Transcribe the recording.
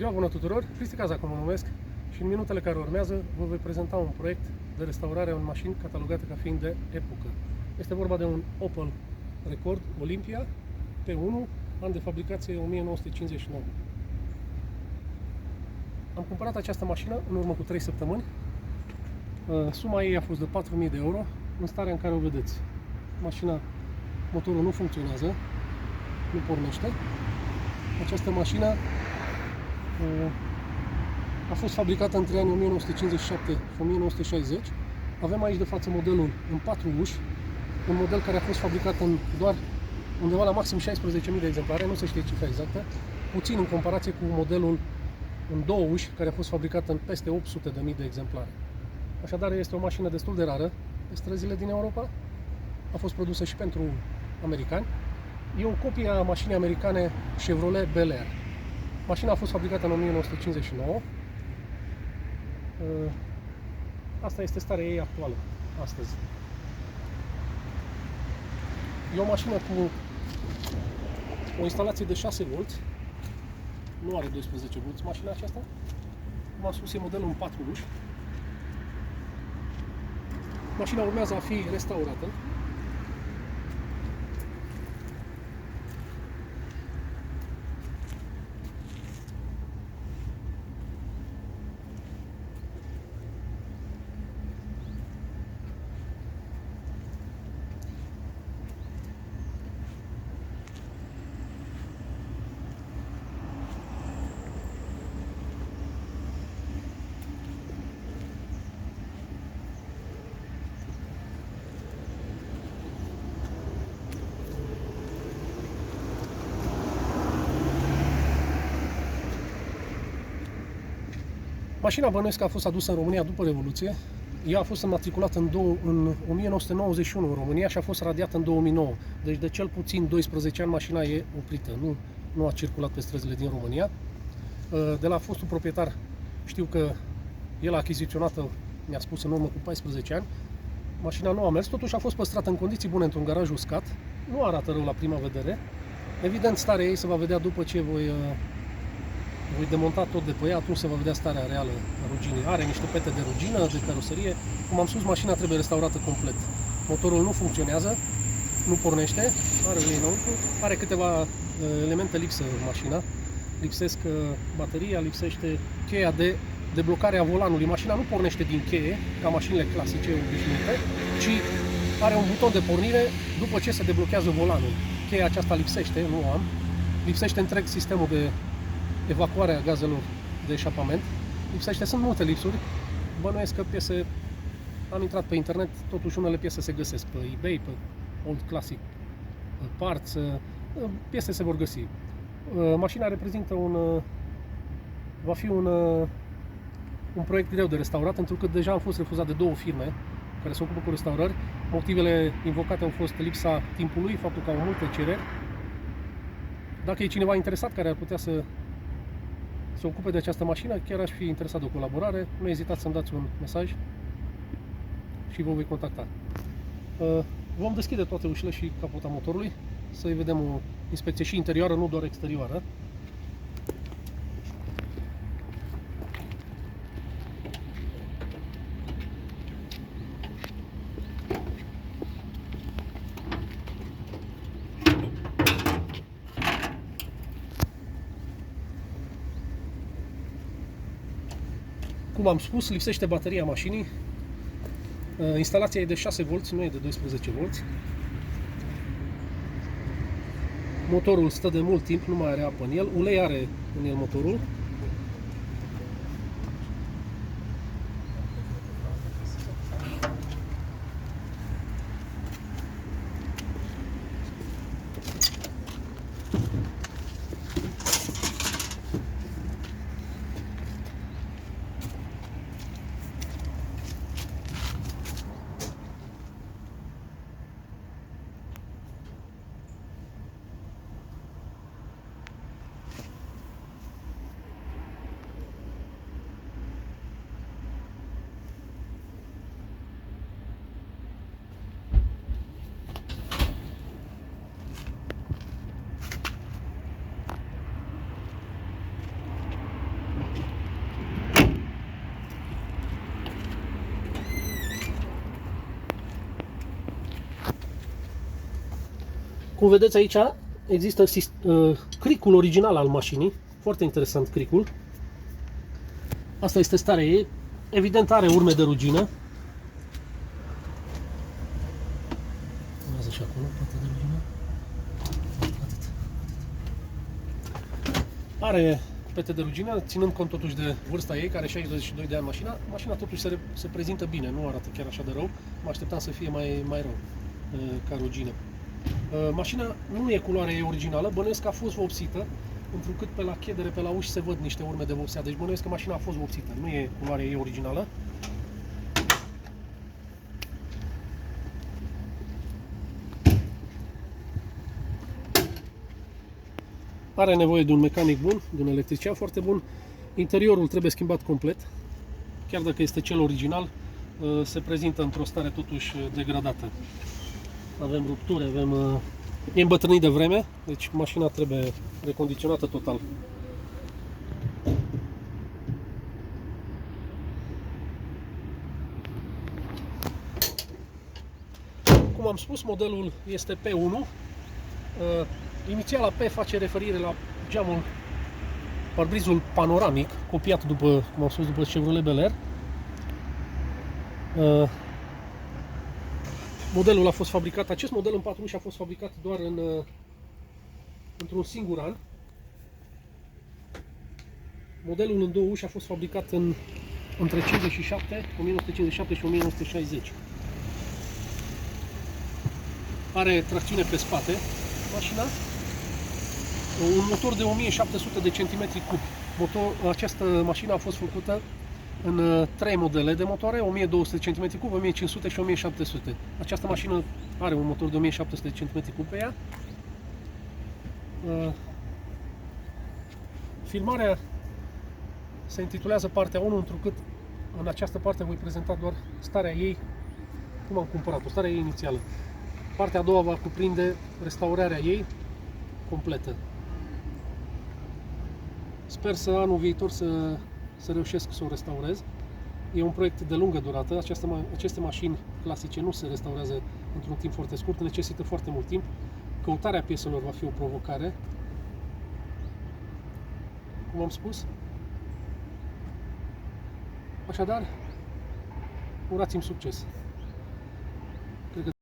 Ziua bună tuturor! Cristi Cazacu mă numesc și în minutele care urmează vă voi prezenta un proiect de restaurare a unei mașini catalogate ca fiind de epocă. Este vorba de un Opel Rekord Olympia P1, an de fabricație 1959. Am cumpărat această mașină în urmă cu 3 săptămâni. Suma ei a fost de 4.000 de euro, în starea în care o vedeți. Mașina, motorul nu funcționează, nu pornește. Această mașină a fost fabricată între anii 1957 și 1960. Avem aici de față modelul în 4 uși, un model care a fost fabricat în doar undeva la maxim 16.000 de exemplare, nu se știe cifra exactă, puțin în comparație cu modelul în 2 uși, care a fost fabricat în peste 800.000 de exemplare. Așadar, este o mașină destul de rară pe străzile din Europa. A fost produsă și pentru americani. E o copie a mașinii americane Chevrolet Bel Air. Mașina a fost fabricată în 1959. Asta este starea ei actuală, astăzi. E o mașină cu o instalație de 6 V. Nu are 12 V mașina aceasta. Cum am spus, e modelul în 4 uși. Mașina urmează a fi restaurată. Mașina bănuiesc că a fost adusă în România după Revoluție. Ea a fost înmatriculată în 1991 în România și a fost radiată în 2009. Deci de cel puțin 12 ani mașina e oprită, nu a circulat pe străzile din România. De la fostul proprietar știu că el a achiziționat-o, mi-a spus, în urmă cu 14 ani. Mașina nu a mers, totuși a fost păstrată în condiții bune într-un garaj uscat. Nu arată rău la prima vedere. Evident, starea ei se va vedea după ce voi demonta tot de pe ea, atunci se va vedea starea reală a ruginii. Are niște pete de rugină, de caroserie. Cum am spus, mașina trebuie restaurată complet. Motorul nu funcționează, nu pornește, are ulei înăuntru, are câteva elemente lipsă în mașina. Lipsesc bateria, lipsește cheia de deblocare a volanului. Mașina nu pornește din cheie, ca mașinile clasice obișnuite, ci are un buton de pornire după ce se deblochează volanul. Cheia aceasta lipsește, nu o am. Lipsește întreg sistemul de evacuare a gazelor de eșapament. Lipsește, sunt multe lipsuri. Bănuiesc că piese, am intrat pe internet, totuși unele piese se găsesc pe eBay, pe Old Classic Parts, piese se vor găsi. Mașina reprezintă va fi un proiect greu de restaurat, pentru că deja am fost refuzat de 2 firme care se ocupă cu restaurări. Motivele invocate au fost lipsa timpului, faptul că au multe cereri. Dacă e cineva interesat care ar putea să se ocupe de această mașină, chiar aș fi interesat de o colaborare, nu ezitați să-mi dați un mesaj și vă voi contacta. Vom deschide toate ușile și capota motorului, să-i vedem o inspecție și interioară, nu doar exterioară. Cum am spus, lipsește bateria mașinii. Instalația e de 6 V, nu e de 12 V. Motorul stă de mult timp, nu mai are apă în el. Ulei are în el motorul. Cum vedeți aici, există cricul original al mașinii. Foarte interesant cricul. Asta este starea ei. Evident are urme de rugină. Urmează și acolo, poate de rugină. Are pete de rugină, ținând cont totuși de vârsta ei, care are 62 de ani mașina. Mașina totuși se prezintă bine, nu arată chiar așa de rău. Mă așteptam să fie mai rău ca rugină. Mașina nu e culoarea ei originală, bănuiesc că a fost vopsită, întrucât pe la chedere, pe la uși se văd niște urme de vopsea, deci bănuiesc că mașina a fost vopsită, nu e culoarea ei originală. Are nevoie de un mecanic bun, de un electrician foarte bun. Interiorul trebuie schimbat complet, chiar dacă este cel original, se prezintă într-o stare totuși degradată. Avem rupturi, e îmbătrânit de vreme, deci mașina trebuie recondiționată total. Cum am spus, modelul este P1. Inițiala P face referire la geamul, parbrizul panoramic, copiat după, cum am spus, după Chevrolet Bel Air. Modelul a fost fabricat, acest model în 4 uși a fost fabricat doar într-un singur an. Modelul în 2 uși a fost fabricat între 1957 și 1960. Are tracțiune pe spate mașina, un motor de 1700 de centimetri cub. Această mașină a fost făcută în 3 modele de motoare, 1200 cm cub, 1500 și 1700. Această mașină are un motor de 1700 cm cub pe ea. Filmarea se intitulează partea 1, întrucât în această parte voi prezenta doar starea ei, cum am cumpărat-o, starea ei inițială. Partea a doua va cuprinde restaurarea ei completă. Sper să anul viitor să reușesc să o restaurez. E un proiect de lungă durată. Aceste mașini clasice nu se restaurează într-un timp foarte scurt, necesită foarte mult timp. Căutarea pieselor va fi o provocare. Cum am spus. Așadar, urați-mi succes!